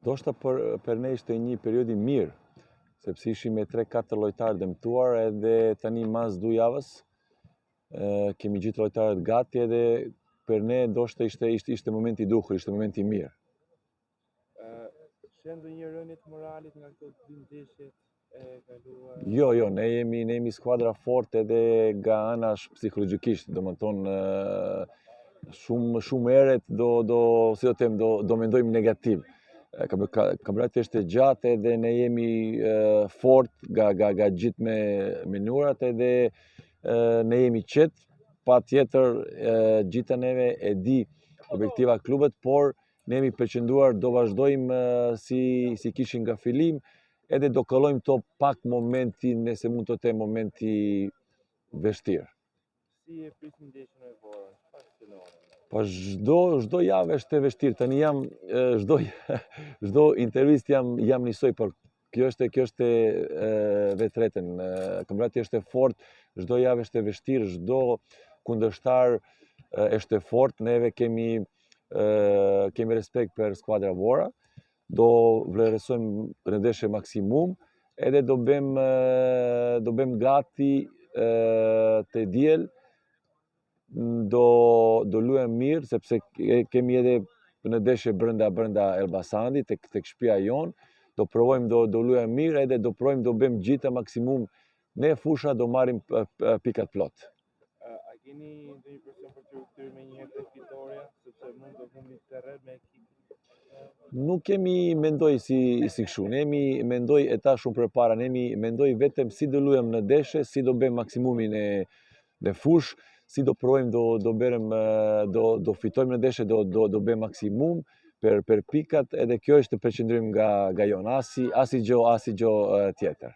Ndoshta për ne ishte një periudhë i mirë, sepse ishim me 3-4 lojtarë dëmtuar edhe tani mas 2 javës kemi gjithë lojtarët gati edhe për ne ndoshta ishte momenti i duhur, ishte momenti i mirë. Shën ndonjë rënje të moralit nga këto dy ndeshje e kaluara? Jo, ne jemi skuadra forte edhe nga anash psikologjikisht, domethënë shumë herët do mendojmë negativ. Kampionati është gjatë edhe ne jemi fort nga gjithë me mënyrat edhe ne jemi qetë, pa tjetër gjitha neve e di objektiva klubet, por ne jemi përqendruar do vazhdojmë si kishim nga fillim, edhe do kallojmë to pak momenti, nëse mund të them momenti vështirë. Si e prisni ndeshjen me Vorën? Çfarë synoni? Po çdo javë është e vështirë. Tani çdo intervistë jam nisoj, por kjo është vetretën. Kampionati është e fortë, çdo javë është e vështirë, çdo kundërshtar është e fortë. Neve kemi respekt për skuadra Vora. Do vlerësojmë në ndeshje maksimum, edhe do bëjmë gati të diel. Do luajmë mirë, sepse kemi edhe në ndeshje brenda Elbasanit, tek shtëpia jonë. Do provojmë do luajmë mirë, edhe do provojmë do bëjmë gjithë maksimum. Ne fusha do marrim pikat plot. A keni ndonjë presion për të rikthyer menjëherë tek fitoria, sepse mund të humbni terren me ekipin? Nuk kemi mendoj si kështu. Ne jemi mendoj e ta shumë përpara, ne jemi mendoj vetëm si do luajmë në ndeshje, si do bëjmë maksimumin në fush, si do provojmë do fitojmë në ndeshje, do bëjmë maksimum për pikat, edhe kjo është përqendrim nga jonë, as i gjë tjetër.